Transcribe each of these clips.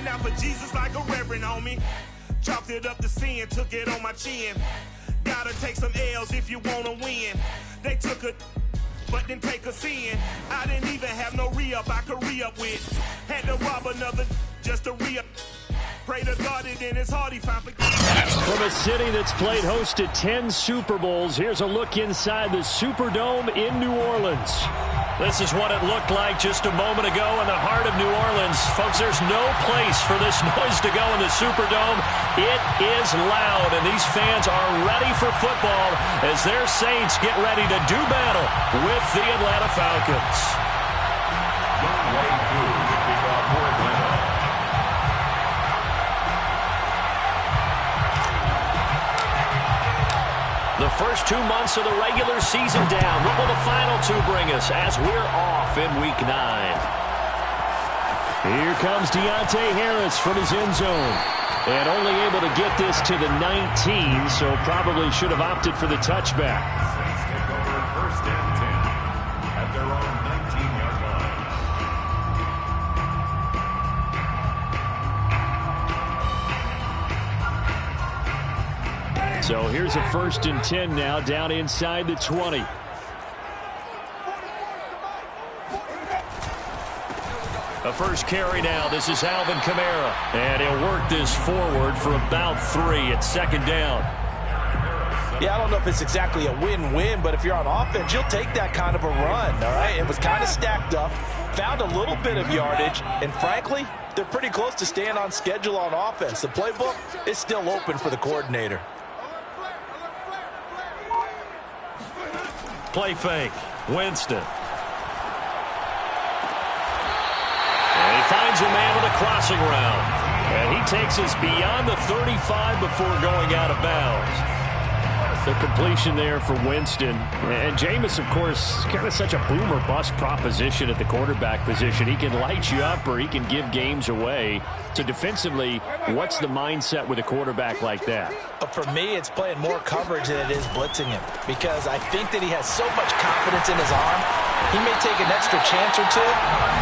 Standing out for Jesus like a reverend, homie. Chalked it up to sin, took it on my chin. Gotta take some L's if you wanna win. They took a but didn't take us in. I didn't even have no re-up I could re-up with. Had to rob another just to re-up. Pray to God it in his heart he found forgiveness. From a city that's played host to 10 Super Bowls, here's a look inside the Superdome in New Orleans. This is what it looked like just a moment ago in the heart of New Orleans. Folks, there's no place for this noise to go in the Superdome. It is loud, and these fans are ready for football as their Saints get ready to do battle with the Atlanta Falcons. The first 2 months of the regular season down. What will the final two bring us as we're off in Week 9? Here comes Deontay Harris from his end zone. And only able to get this to the 19, so probably should have opted for the touchback. Saints take over first and 10 at their own 19-yard line. So here's a first and 10 now down inside the 20. A first carry now. This is Alvin Kamara. And he'll work this forward for about 3 at second down. Yeah, I don't know if it's exactly a win-win, but if you're on offense, you'll take that kind of a run, all right? It was kind of stacked up, found a little bit of yardage, and frankly, they're pretty close to staying on schedule on offense. The playbook is still open for the coordinator. Play fake. Winston. And he finds a man with a crossing route. And he takes us beyond the 35 before going out of bounds. The completion there for Winston. And Jameis, of course, kind of such a boom or bust proposition at the quarterback position. He can light you up or he can give games away. So defensively, what's the mindset with a quarterback like that? For me, it's playing more coverage than it is blitzing him, because I think that he has so much confidence in his arm. He may take an extra chance or two,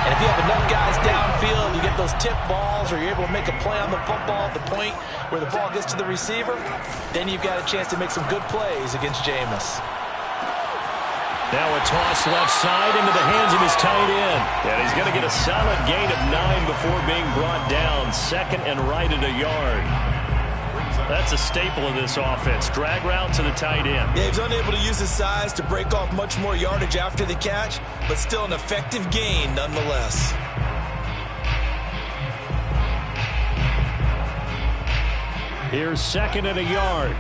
and if you have enough guys downfield, you get those tip balls, or you're able to make a play on the football at the point where the ball gets to the receiver, then you've got a chance to make some good plays against Jameis. Now a toss left side into the hands of his tight end. And he's going to get a solid gain of 9 before being brought down. Second and right at a yard. That's a staple of this offense. Drag route to the tight end. Yeah, he's unable to use his size to break off much more yardage after the catch, but still an effective gain nonetheless. Here's second and a yard.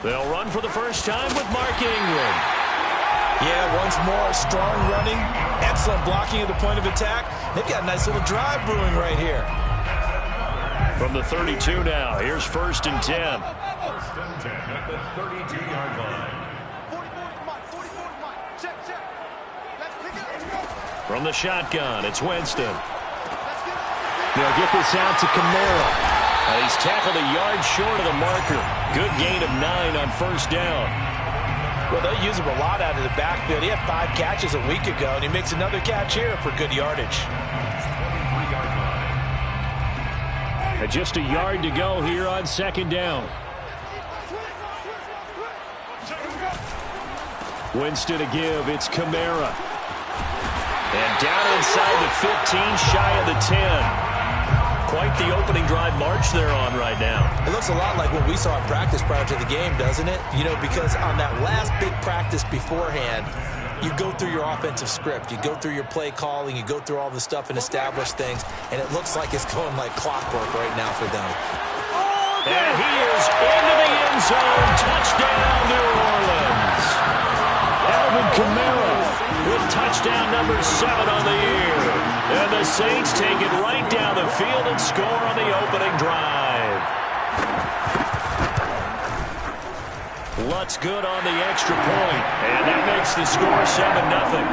They'll run for the first time with Mark Ingram. Yeah, once more, strong running, excellent blocking at the point of attack. They've got a nice little drive brewing right here. From the 32 now, here's first and 10. First and 10 at the 32-yard line. From the shotgun, it's Winston. They'll get this out to Kamara. He's tackled a yard short of the marker. Good gain of 9 on first down. Well, they'll use him a lot out of the backfield. He had 5 catches a week ago, and he makes another catch here for good yardage. And just a yard to go here on second down. Winston to give. It's Kamara. And down inside the 15, shy of the 10. Quite the opening drive march they're on right now. It looks a lot like what we saw in practice prior to the game, doesn't it? You know, because on that last big practice beforehand, you go through your offensive script. You go through your play calling. You go through all the stuff and establish things. And it looks like it's going like clockwork right now for them. And he is into the end zone. Touchdown, New Orleans. Alvin Kamara with touchdown number 7 on the year. And the Saints take it right down the field and score on the opening drive. Lutz good on the extra point. And that makes the score 7-0.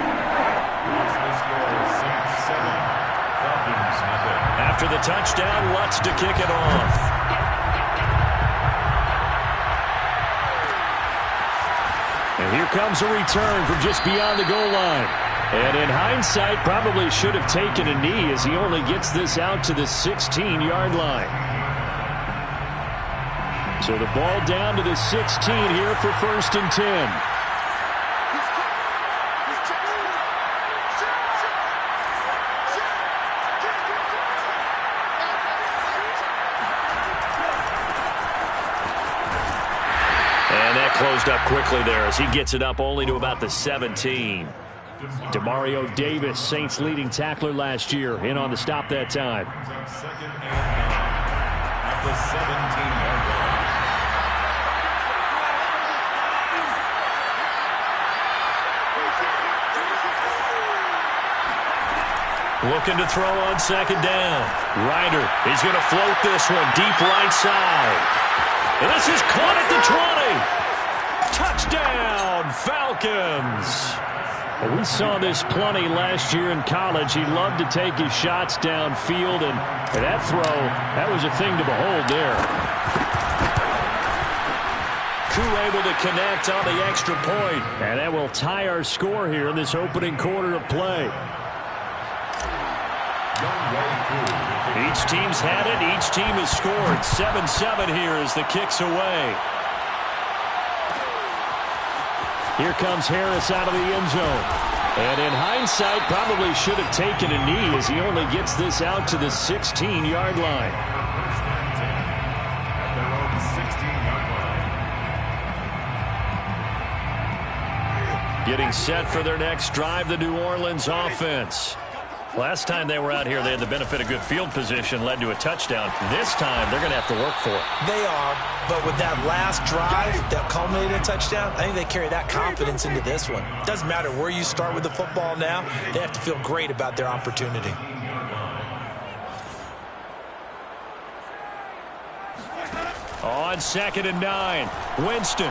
After the touchdown, Lutz to kick it off. And here comes a return from just beyond the goal line. And in hindsight, probably should have taken a knee as he only gets this out to the 16-yard line. So the ball down to the 16 here for 1st and 10. Closed up quickly there as he gets it up only to about the 17. Demario Davis, Saints leading tackler last year, in on the stop that time. Second and 9 at the 17-yard line. Looking to throw on 2nd down. Ryder, he's going to float this one deep right side. And this is caught at the 20. Touchdown, Falcons. Well, we saw this plenty last year in college. He loved to take his shots downfield, and that throw, that was a thing to behold there. Koo able to connect on the extra point, and that will tie our score here in this opening quarter of play. Each team's had it. Each team has scored. 7-7 here as the kick's away. Here comes Harris out of the end zone. And in hindsight, probably should have taken a knee as he only gets this out to the 16-yard line. At their own 16-yard line. Getting set for their next drive, the New Orleans offense. Last time they were out here, they had the benefit of good field position, led to a touchdown. This time, they're going to have to work for it. They are, but with that last drive that culminated in a touchdown, I think they carry that confidence into this one. Doesn't matter where you start with the football now, they have to feel great about their opportunity. On 2nd and 9, Winston.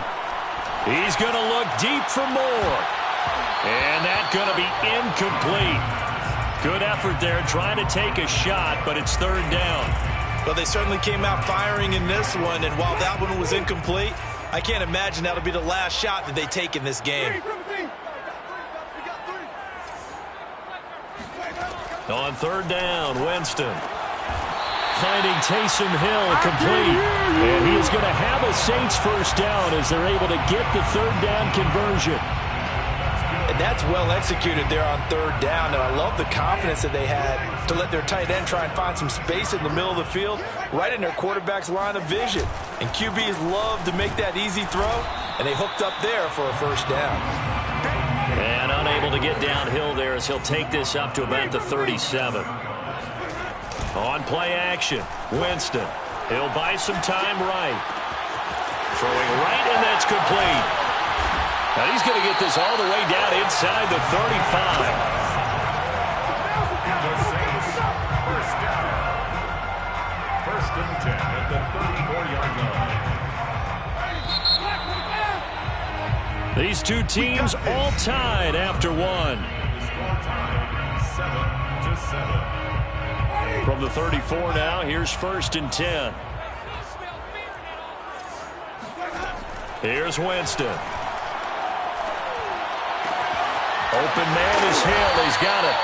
He's going to look deep for more. And that's going to be incomplete. Good effort there, trying to take a shot, but it's 3rd down. Well, they certainly came out firing in this one, and while that one was incomplete, I can't imagine that'll be the last shot that they take in this game. On 3rd down, Winston. Finding Taysom Hill complete. And he is going to have a Saints 1st down as they're able to get the 3rd down conversion. And that's well executed there on 3rd down, and I love the confidence that they had to let their tight end try and find some space in the middle of the field, right in their quarterback's line of vision. And QBs love to make that easy throw, and they hooked up there for a 1st down. And unable to get downhill there as he'll take this up to about the 37. On play action, Winston. He'll buy some time right. Throwing right, and that's complete. Now he's going to get this all the way down inside the 35. The Saints, 1st down. 1st and 10 at the 34-yard line. These two teams all tied after one. Score time, 7-7. From the 34 now, here's 1st and 10. Here's Winston. Open man is Hill. He's got it.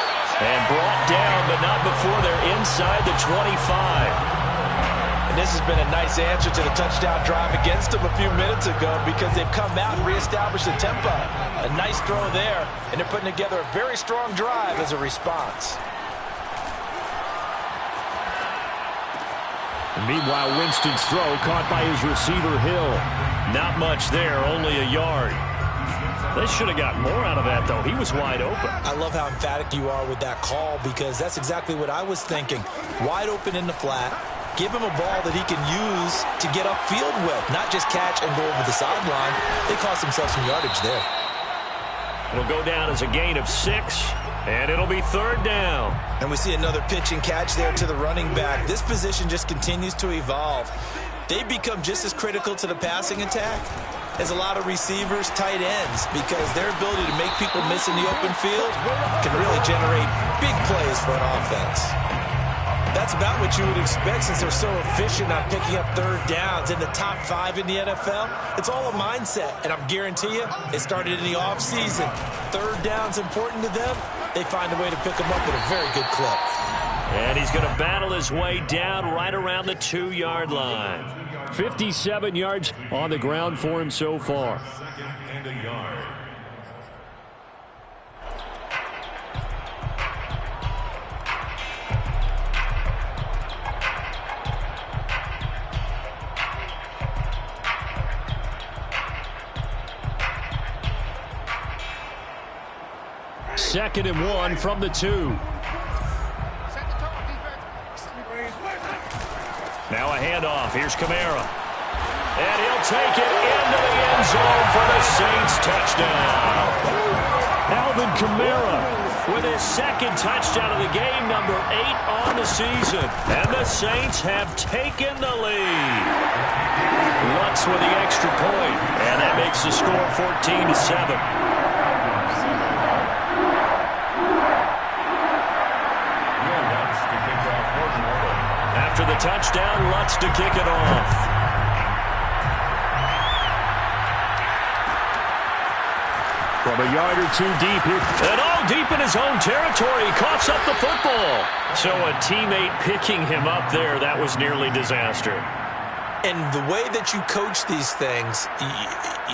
And brought down, but not before they're inside the 25. And this has been a nice answer to the touchdown drive against them a few minutes ago because they've come out and reestablished the tempo. A nice throw there, and they're putting together a very strong drive as a response. And meanwhile, Winston's throw caught by his receiver, Hill. Not much there, only a yard. They should have got more out of that, though. He was wide open. I love how emphatic you are with that call because that's exactly what I was thinking. Wide open in the flat. Give him a ball that he can use to get upfield with, not just catch and go over the sideline. They cost themselves some yardage there. It'll go down as a gain of 6, and it'll be 3rd down. And we see another pitch and catch there to the running back. This position just continues to evolve. They become just as critical to the passing attack as a lot of receivers, tight ends, because their ability to make people miss in the open field can really generate big plays for an offense. That's about what you would expect since they're so efficient on picking up third downs in the top 5 in the NFL. It's all a mindset, and I'm guarantee you, it started in the offseason. Third down's important to them. They find a way to pick them up at a very good clip. And he's going to battle his way down right around the 2-yard line. 57 yards on the ground for him so far. Second and a yard. Second and 1 from the 2. Now a handoff. Here's Kamara. And he'll take it into the end zone for the Saints touchdown. Alvin Kamara with his second touchdown of the game, number 8 on the season. And the Saints have taken the lead. Lutz with the extra point. And that makes the score 14-7. After the touchdown, Lutz to kick it off. From a yard or two deep here. And all deep in his own territory. Coughs up the football. So a teammate picking him up there, that was nearly disaster. And the way that you coach these things,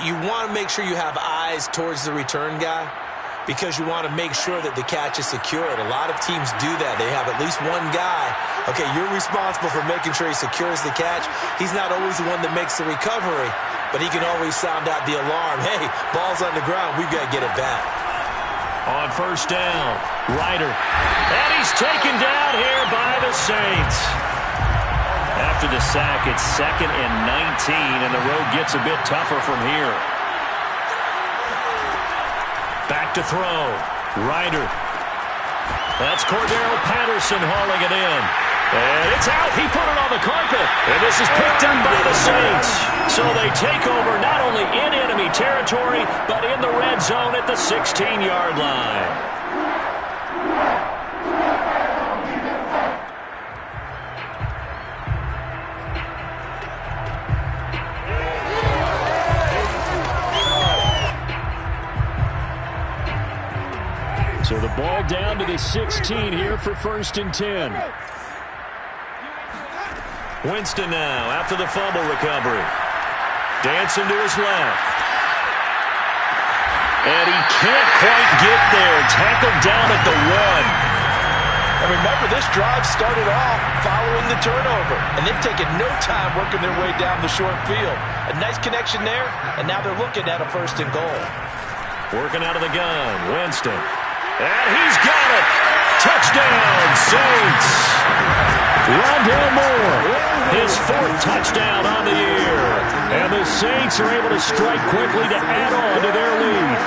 you want to make sure you have eyes towards the return guy, because you want to make sure that the catch is secured. A lot of teams do that. They have at least one guy. Okay, you're responsible for making sure he secures the catch. He's not always the one that makes the recovery, but he can always sound out the alarm. Hey, ball's on the ground. We've got to get it back. On first down, Ryder. And he's taken down here by the Saints. After the sack, it's 2nd and 19, and the road gets a bit tougher from here. Back to throw. Ryder. That's Cordero Patterson hauling it in. And it's out. He put it on the carpet. And this is picked up by the Saints. So they take over not only in enemy territory, but in the red zone at the 16-yard line. So the ball down to the 16 here for 1st and 10. Winston now after the fumble recovery. Dancing to his left. And he can't quite get there. Tackled down at the 1. And remember, this drive started off following the turnover. And they've taken no time working their way down the short field. A nice connection there, and now they're looking at a 1st and goal. Working out of the gun, Winston. And he's got it. Touchdown, Saints. Rondale Moore, his 4th touchdown on the year. And the Saints are able to strike quickly to add on to their lead.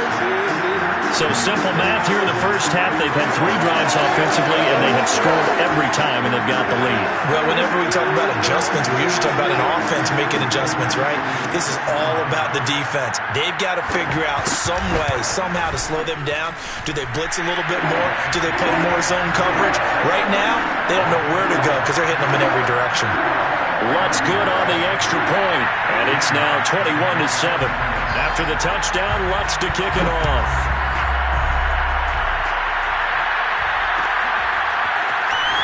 So simple math here in the first half. They've had 3 drives offensively, and they have scored every time, and they've got the lead. Well, whenever we talk about adjustments, we usually talk about an offense making adjustments, right? This is all about the defense. They've got to figure out some way, somehow to slow them down. Do they blitz a little bit more? Do they play more zone coverage? Right now, they don't know where to go because they're hitting them in every direction. Lutz good on the extra point, and it's now 21-7. After the touchdown, Lutz to kick it off.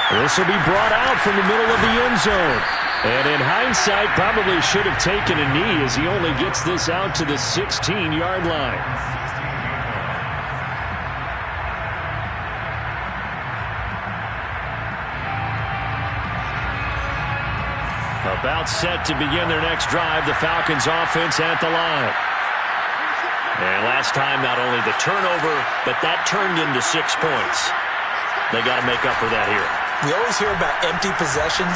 This will be brought out from the middle of the end zone. And in hindsight, probably should have taken a knee as he only gets this out to the 16-yard line. About set to begin their next drive, the Falcons offense at the line. And last time, not only the turnover, but that turned into 6 points. They got to make up for that here. We always hear about empty possessions,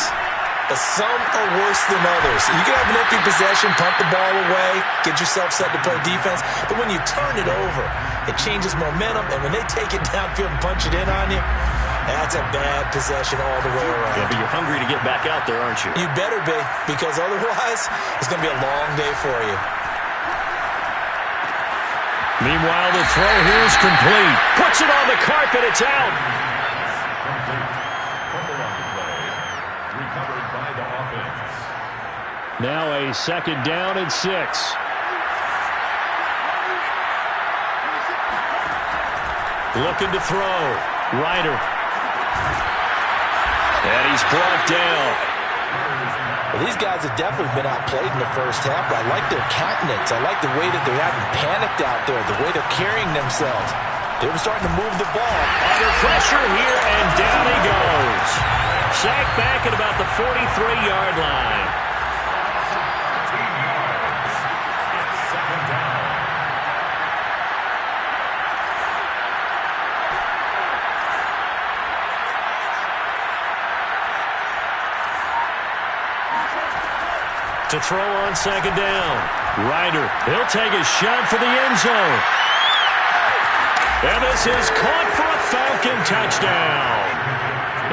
but some are worse than others. You can have an empty possession, punt the ball away, get yourself set to play defense, but when you turn it over, it changes momentum, and when they take it downfield and punch it in on you, that's a bad possession all the way around. Yeah, but you're hungry to get back out there, aren't you? You better be, because otherwise, it's going to be a long day for you. Meanwhile, the throw here is complete. Puts it on the carpet. It's out. Now a 2nd down and 6. Looking to throw. Ryder. And he's brought down. Well, these guys have definitely been outplayed in the first half, but I like their countenance. I like the way that they haven't panicked out there, the way they're carrying themselves. They were starting to move the ball. Under pressure here, and down he goes. Sacked back at about the 43-yard line. To throw on 2nd down. Ryder, he'll take a shot for the end zone. And this is caught for a Falcon touchdown.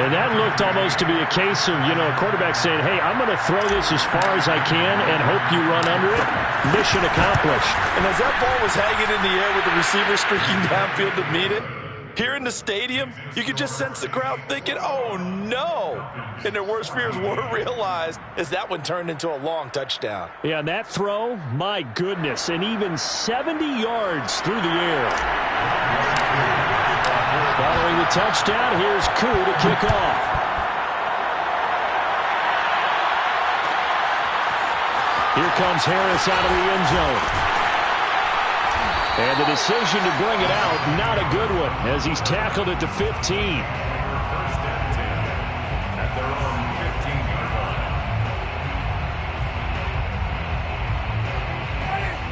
And that looked almost to be a case of, a quarterback saying, hey, I'm going to throw this as far as I can and hope you run under it. Mission accomplished. And as that ball was hanging in the air with the receiver streaking downfield to meet it, here in the stadium, you could just sense the crowd thinking, oh, no. And their worst fears were realized as that one turned into a long touchdown. Yeah, and that throw, my goodness, and even 70 yards through the air. Following the touchdown, here's Koo to kick off. Here comes Harris out of the end zone. And the decision to bring it out, not a good one, as he's tackled at the 15. First and 10 at their own 15-yard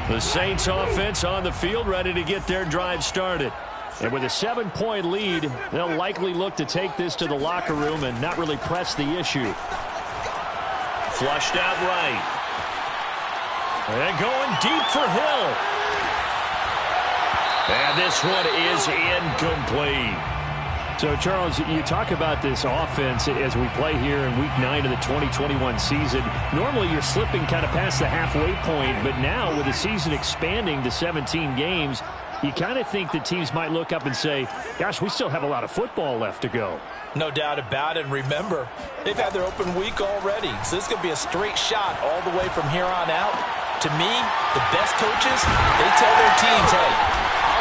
line. The Saints offense on the field, ready to get their drive started. And with a 7-point lead, they'll likely look to take this to the locker room and not really press the issue. Flushed out right. And going deep for Hill. And this one is incomplete. So, Charles, you talk about this offense as we play here in Week 9 of the 2021 season. Normally, you're slipping kind of past the halfway point, but now with the season expanding to 17 games, you kind of think the teams might look up and say, gosh, we still have a lot of football left to go. No doubt about it. And remember, they've had their open week already, so this could be a straight shot all the way from here on out. To me, the best coaches, they tell their teams, hey,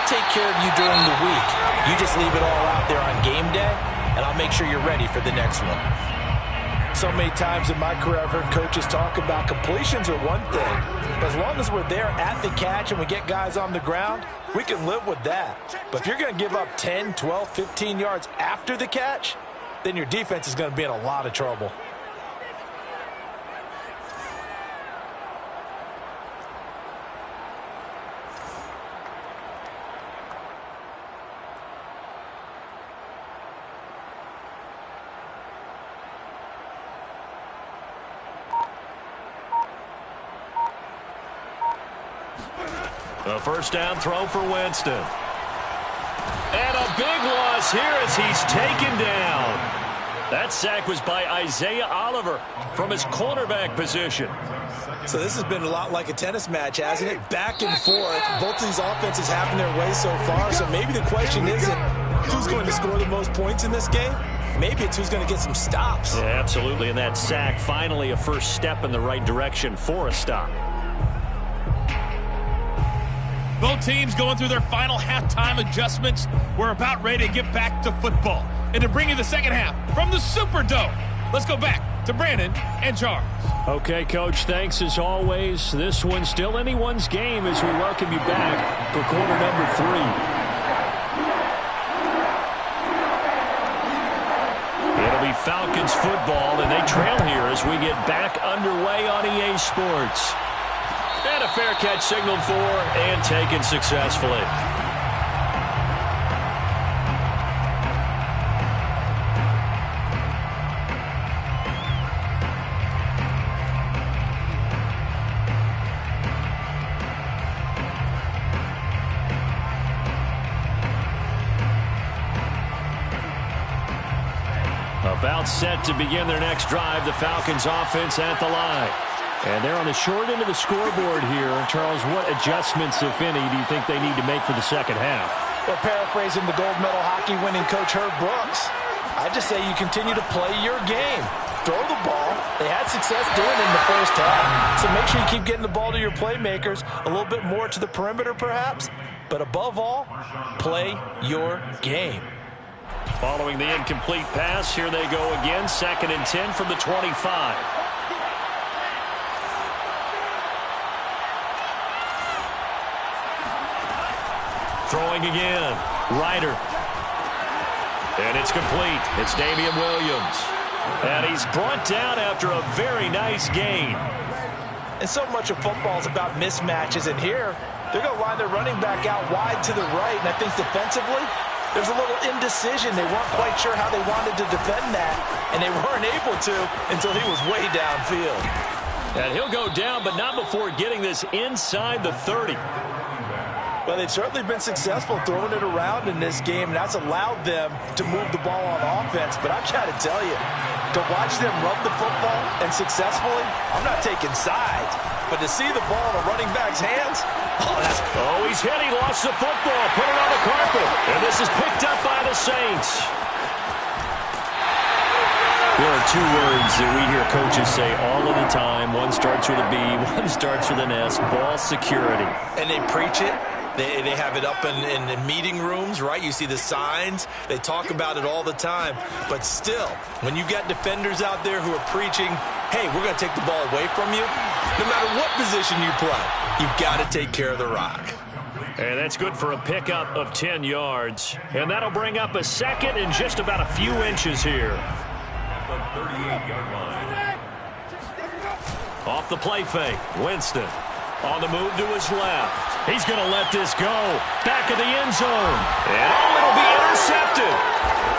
I'll take care of you during the week. You just leave it all out there on game day, and I'll make sure you're ready for the next one. So many times in my career, I've heard coaches talk about completions are one thing. But as long as we're there at the catch and we get guys on the ground, we can live with that. But if you're going to give up 10, 12, 15 yards after the catch, then your defense is going to be in a lot of trouble. A first down throw for Winston. And a big loss here as he's taken down. That sack was by Isaiah Oliver from his cornerback position. So this has been a lot like a tennis match, hasn't it? Back and forth. Both of these offenses having their way so far. So maybe the question isn't who's going to score the most points in this game. Maybe it's who's going to get some stops. Yeah, absolutely. And that sack, finally a first step in the right direction for a stop. Both teams going through their final halftime adjustments. We're about ready to get back to football. And to bring you the second half from the Superdome, let's go back to Brandon and Charles. Okay, Coach, thanks as always. This one's still anyone's game as we welcome you back for quarter number 3. It'll be Falcons football, and they trail here as we get back underway on EA Sports. And a fair catch signaled for and taken successfully. About set to begin their next drive, the Falcons offense at the line. And they're on the short end of the scoreboard here. Charles, what adjustments, if any, do you think they need to make for the second half? Well, paraphrasing the gold medal hockey winning coach Herb Brooks, I just say you continue to play your game. Throw the ball, They had success doing it in the first half, so make sure you keep getting the ball to your playmakers, a little bit more to the perimeter perhaps, but above all, play your game. Following the incomplete pass, here they go again, 2nd and 10 from the 25. Throwing again, Ryder. And it's complete. It's Damian Williams. And he's brought down after a very nice gain. And so much of football is about mismatches, and here they're going to line their running back out wide to the right, and I think defensively there's a little indecision. They weren't quite sure how they wanted to defend that, and they weren't able to until he was way downfield. And he'll go down, but not before getting this inside the 30. Well, they've certainly been successful throwing it around in this game, and that's allowed them to move the ball on offense. But I've got to tell you, to watch them run the football and successfully, I'm not taking sides. But to see the ball in a running back's hands, oh, he's hit. He lost the football. Put it on the carpet. And this is picked up by the Saints. There are two words that we hear coaches say all of the time. One starts with a B, one starts with an S, ball security. And they preach it. They have it up in meeting rooms, right? You see the signs. They talk about it all the time. But still, when you got defenders out there who are preaching, hey, we're going to take the ball away from you, no matter what position you play, you've got to take care of the rock. And that's good for a pickup of 10 yards. And that'll bring up a 2nd and just about a few inches here. The 38-yard line. Off the play fake, Winston. On the move to his left. He's going to let this go. Back of the end zone. And it'll be intercepted.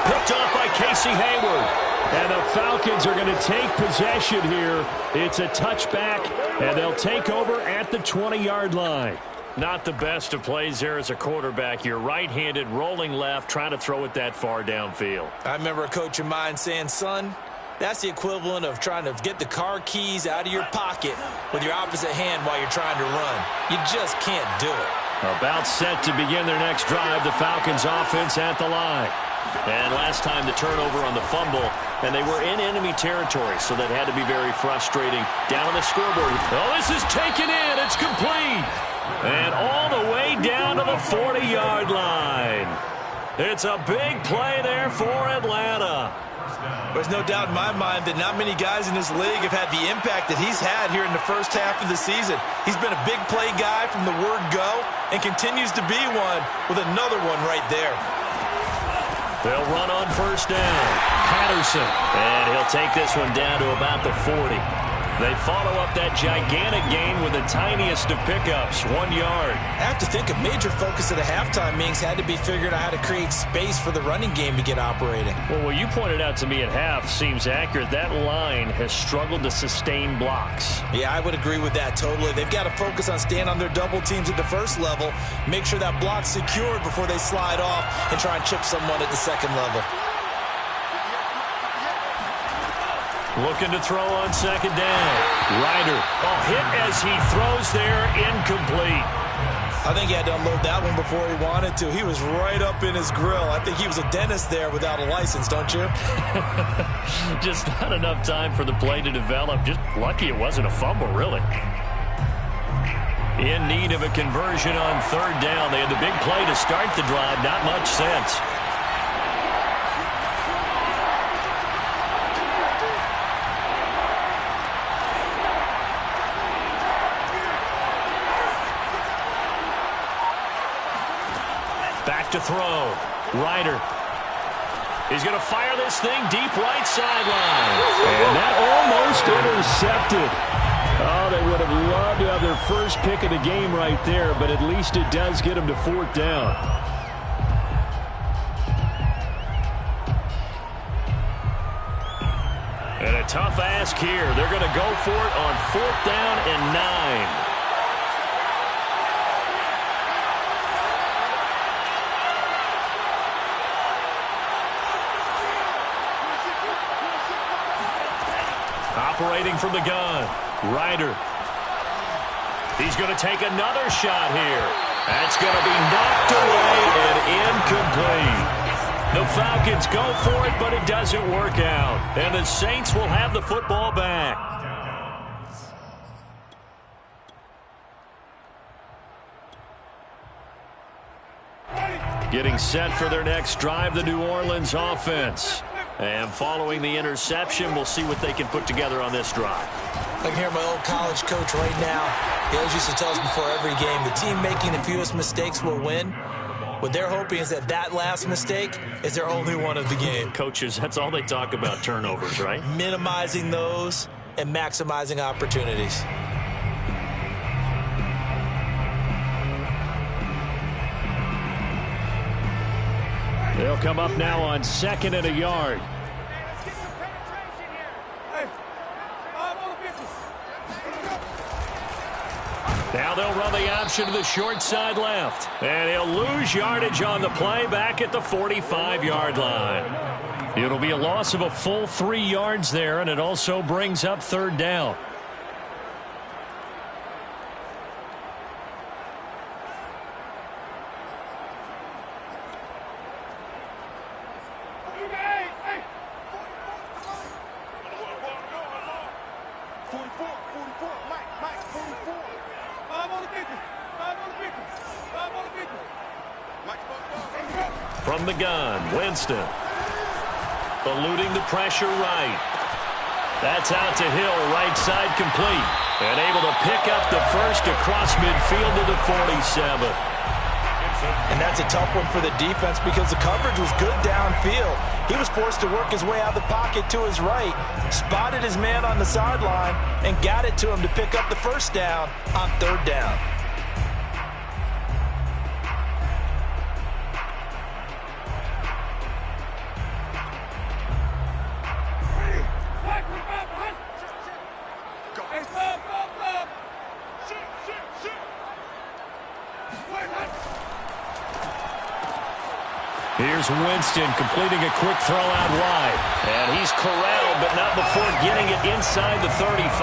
Picked off by Casey Hayward. And the Falcons are going to take possession here. It's a touchback, and they'll take over at the 20-yard line. Not the best of plays there as a quarterback. You're right-handed, rolling left, trying to throw it that far downfield. I remember a coach of mine saying, son, that's the equivalent of trying to get the car keys out of your pocket with your opposite hand while you're trying to run. You just can't do it. About set to begin their next drive, the Falcons offense at the line. And last time the turnover on the fumble, and they were in enemy territory, so that had to be very frustrating. Down on the scoreboard. Oh, this is taken in. It's complete. And all the way down to the 40-yard line. It's a big play there for Atlanta. There's no doubt in my mind that not many guys in this league have had the impact that he's had here in the first half of the season. He's been a big play guy from the word go and continues to be one with another one right there. They'll run on first down. Patterson. And he'll take this one down to about the 40. They follow up that gigantic gain with the tiniest of pickups, 1 yard. I have to think a major focus of the halftime meetings had to be figuring out how to create space for the running game to get operating. Well, what you pointed out to me at half seems accurate. That line has struggled to sustain blocks. Yeah, I would agree with that totally. They've got to focus on staying on their double teams at the first level, make sure that block's secured before they slide off and try and chip someone at the second level. Looking to throw on second down. Ryder. Oh, hit as he throws there, incomplete. I think he had to unload that one before he wanted to. He was right up in his grill. I think he was a dentist there without a license, don't you? Just not enough time for the play to develop. Just lucky it wasn't a fumble, really. In need of a conversion on third down. They had the big play to start the drive. Not much sense. Back to throw. Ryder. He's going to fire this thing deep right sideline. And that almost intercepted. Oh, they would have loved to have their first pick of the game right there, but at least it does get them to fourth down. And a tough ask here. They're going to go for it on fourth down and 9. Operating from the gun, Ryder. He's going to take another shot here. That's going to be knocked away and incomplete. The Falcons go for it, but it doesn't work out. And the Saints will have the football back. Getting set for their next drive, the New Orleans offense. And following the interception, we'll see what they can put together on this drive. I can hear my old college coach right now. He always used to tell us before every game, the team making the fewest mistakes will win. What they're hoping is that last mistake is their only one of the game. Coaches, that's all they talk about, turnovers, right? Minimizing those and maximizing opportunities. They'll come up now on 2nd and a yard. Now they'll run the option to the short side left. And he'll lose yardage on the play back at the 45-yard line. It'll be a loss of a full 3 yards there, and it also brings up 3rd down. From the gun, Winston. Eluding the pressure right. That's out to Hill, right side complete. And able to pick up the first across midfield to the 47. And that's a tough one for the defense because the coverage was good downfield. He was forced to work his way out of the pocket to his right, spotted his man on the sideline, and got it to him to pick up the first down on 3rd down. Here's Winston completing a quick throw out wide. And he's corralled, but not before getting it inside the 35.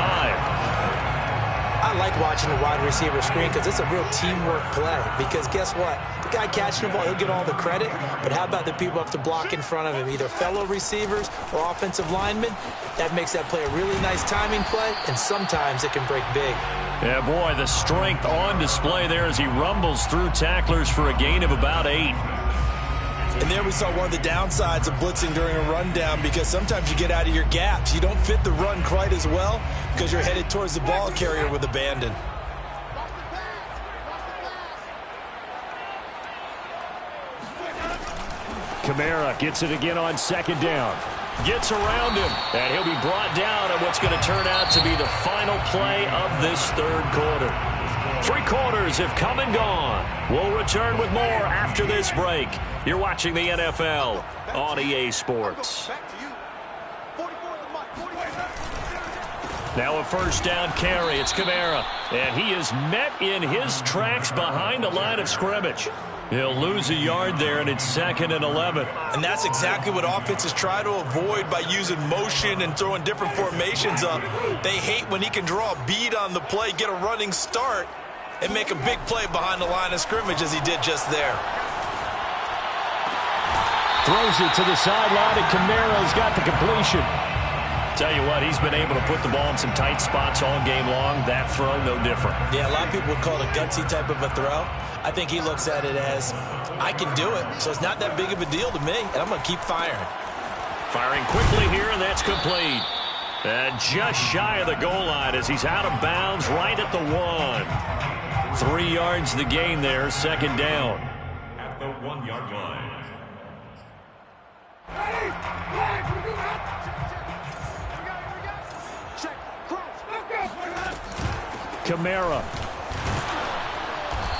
I like watching the wide receiver screen because it's a real teamwork play. Because guess what? The guy catching the ball, he'll get all the credit. But how about the people who have to block in front of him, either fellow receivers or offensive linemen? That makes that play a really nice timing play, and sometimes it can break big. Yeah, boy, the strength on display there as he rumbles through tacklers for a gain of about 8. And there we saw one of the downsides of blitzing during a rundown because sometimes you get out of your gaps. You don't fit the run quite as well because you're headed towards the ball carrier with abandon. Kamara gets it again on 2nd down. Gets around him, and he'll be brought down at what's going to turn out to be the final play of this 3rd quarter. 3 quarters have come and gone. We'll return with more after this break. You're watching the NFL on EA Sports. Now a 1st down carry. It's Kamara. And he is met in his tracks behind the line of scrimmage. He'll lose a yard there, and it's 2nd and 11. And that's exactly what offenses try to avoid by using motion and throwing different formations up. They hate when he can draw a bead on the play, get a running start, and make a big play behind the line of scrimmage as he did just there. Throws it to the sideline, and Kamara's got the completion. Tell you what, he's been able to put the ball in some tight spots all game long. That throw, no different. Yeah, a lot of people would call it a gutsy type of a throw. I think he looks at it as, I can do it, so it's not that big of a deal to me, and I'm going to keep firing. Firing quickly here, and that's complete. And just shy of the goal line as he's out of bounds right at the 1. 3 yards the gain there, 2nd down. At the 1-yard line. Kamara.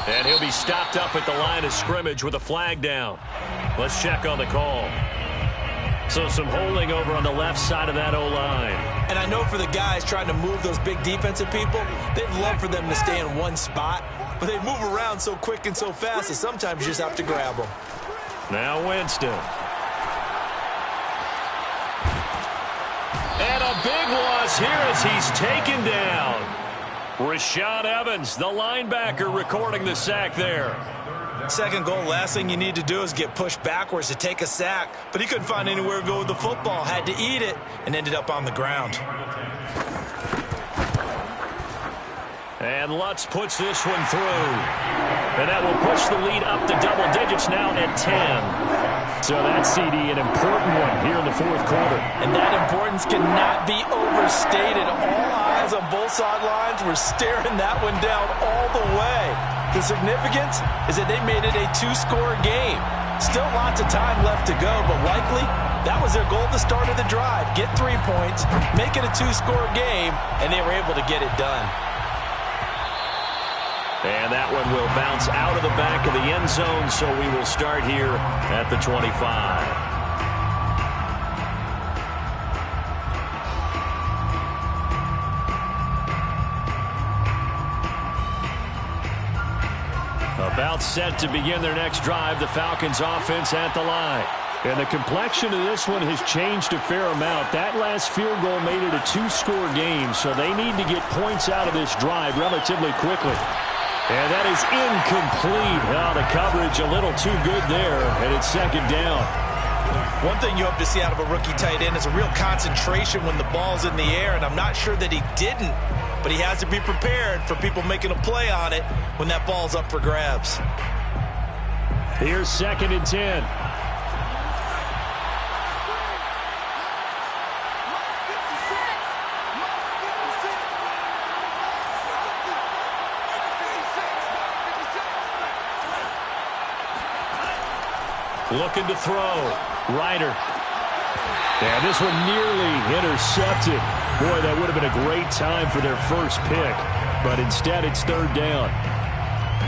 And he'll be stopped up at the line of scrimmage with a flag down. Let's check on the call. So some holding over on the left side of that O-line. And I know for the guys trying to move those big defensive people, they'd love for them to stay in one spot, but they move around so quick and so fast that sometimes you just have to grab them. Now Winston. And a big loss here as he's taken down. Rashaan Evans, the linebacker, recording the sack there. Second goal, last thing you need to do is get pushed backwards to take a sack. But he couldn't find anywhere to go with the football, had to eat it, and ended up on the ground. And Lutz puts this one through. And that will push the lead up to double digits now at 10. So that CD, an important one here in the fourth quarter. And that importance cannot be overstated. All eyes on both sidelines were staring that one down all the way. The significance is that they made it a two-score game. Still lots of time left to go, but likely that was their goal at the start of the drive. Get 3 points, make it a two-score game, and they were able to get it done. And that one will bounce out of the back of the end zone, so we will start here at the 25. About set to begin their next drive, the Falcons offense at the line. And the complexion of this one has changed a fair amount. That last field goal made it a two-score game, so they need to get points out of this drive relatively quickly. And that is incomplete. Oh, the coverage a little too good there, and it's second down. One thing you hope to see out of a rookie tight end is a real concentration when the ball's in the air, and I'm not sure that he didn't, but he has to be prepared for people making a play on it when that ball's up for grabs. Here's 2nd and 10. Looking to throw. Ryder. And this one nearly intercepted. Boy, that would have been a great time for their first pick. But instead, it's third down.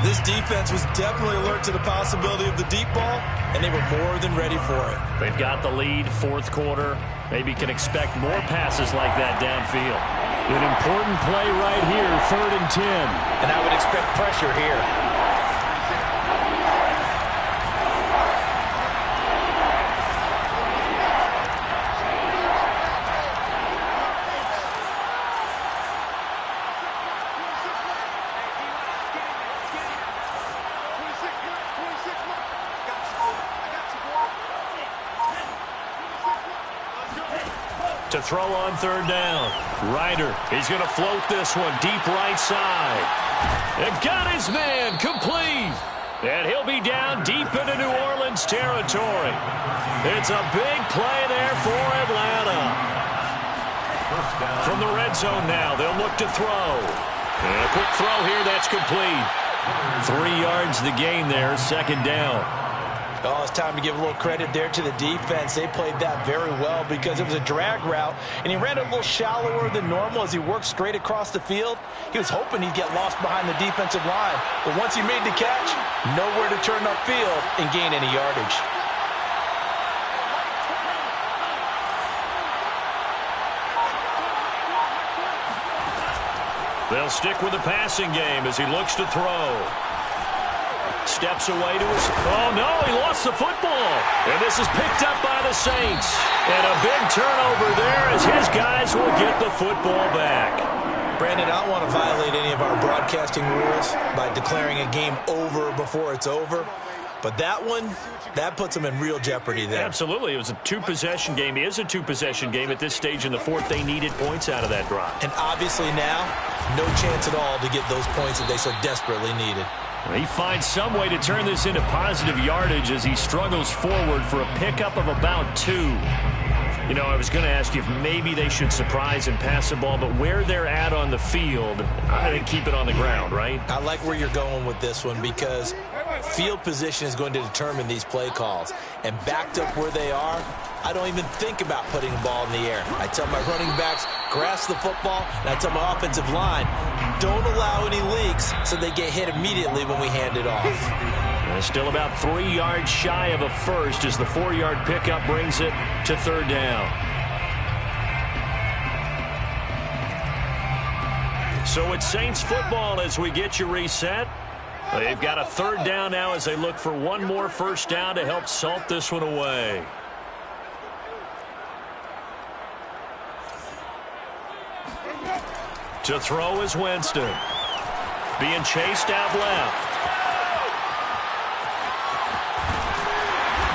This defense was definitely alert to the possibility of the deep ball, and they were more than ready for it. They've got the lead, fourth quarter. Maybe can expect more passes like that downfield. An important play right here, 3rd and 10. And I would expect pressure here. To throw on third down. Ryder, he's going to float this one deep right side. And got his man complete. And he'll be down deep into New Orleans territory. It's a big play there for Atlanta. From the red zone now, they'll look to throw. And a quick throw here, that's complete. 3 yards the gain there, 2nd down. Oh, it's time to give a little credit there to the defense. They played that very well because it was a drag route, and he ran a little shallower than normal as he worked straight across the field. He was hoping he'd get lost behind the defensive line, but once he made the catch, nowhere to turn upfield and gain any yardage. They'll stick with the passing game as he looks to throw. Steps away to his... Oh, no, he lost the football. And this is picked up by the Saints. And a big turnover there as his guys will get the football back. Brandon, I don't want to violate any of our broadcasting rules by declaring a game over before it's over. But that one, that puts them in real jeopardy there. Absolutely. It was a two-possession game. It is a two-possession game at this stage in the fourth. They needed points out of that drive. And obviously now, no chance at all to get those points that they so desperately needed. He finds some way to turn this into positive yardage as he struggles forward for a pickup of about 2. You know, I was going to ask you if maybe they should surprise and pass the ball, but where they're at on the field, I think keep it on the ground, right? I like where you're going with this one because field position is going to determine these play calls. And backed up where they are, I don't even think about putting the ball in the air. I tell my running backs, grasp the football, and I tell my offensive line, don't allow any leaks so they get hit immediately when we hand it off. Still about 3 yards shy of a first as the 4-yard pickup brings it to third down. So it's Saints football as we get you reset. They've got a third down now as they look for one more first down to help salt this one away. To throw is Winston. Being chased out left.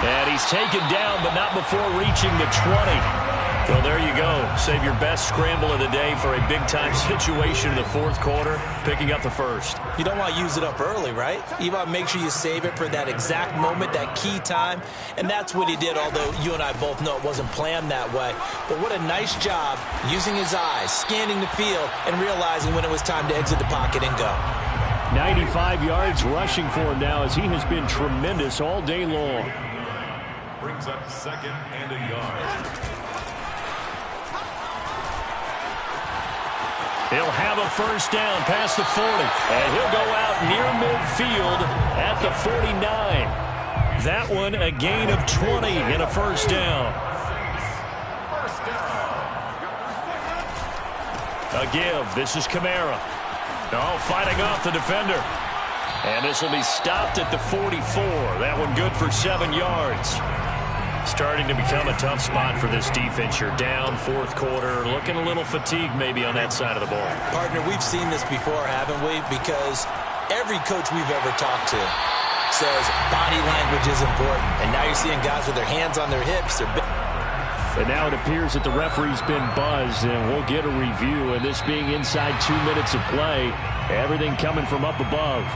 And he's taken down, but not before reaching the 20. So there you go. Save your best scramble of the day for a big-time situation in the fourth quarter, picking up the first. You don't want to use it up early, right? You want to make sure you save it for that exact moment, that key time. And that's what he did, although you and I both know it wasn't planned that way. But what a nice job using his eyes, scanning the field, and realizing when it was time to exit the pocket and go. 95 yards rushing for him now as he has been tremendous all day long. Brings up 2nd and a yard. He'll have a first down past the 40. And he'll go out near midfield at the 49. That one a gain of 20 and a first down. A give. This is Kamara. Oh, fighting off the defender. And this will be stopped at the 44. That one good for 7 yards. Starting to become a tough spot for this defense. You're down fourth quarter, looking a little fatigued maybe on that side of the ball. Partner, we've seen this before, haven't we? Because every coach we've ever talked to says body language is important. And now you're seeing guys with their hands on their hips. And now it appears that the referee's been buzzed, and we'll get a review. And this being inside 2 minutes of play, everything coming from up above.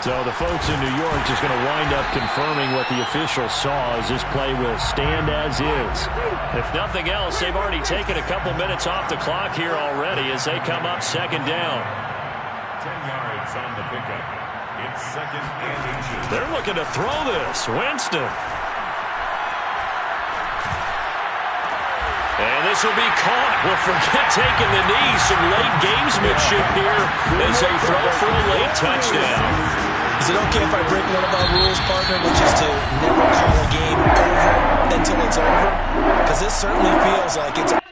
So the folks in New York just going to wind up confirming what the official saw as this play will stand as is. If nothing else, they've already taken a couple minutes off the clock here already as they come up second down. 10 yards on the pickup. It's 2nd and inches. They're looking to throw this. Winston. And this will be caught. Well, forget taking the knee. Some late gamesmanship here as they throw for a late touchdown. Is it okay if I break one of our rules, partner, which is to never call a game over until it's over? Because this certainly feels like it's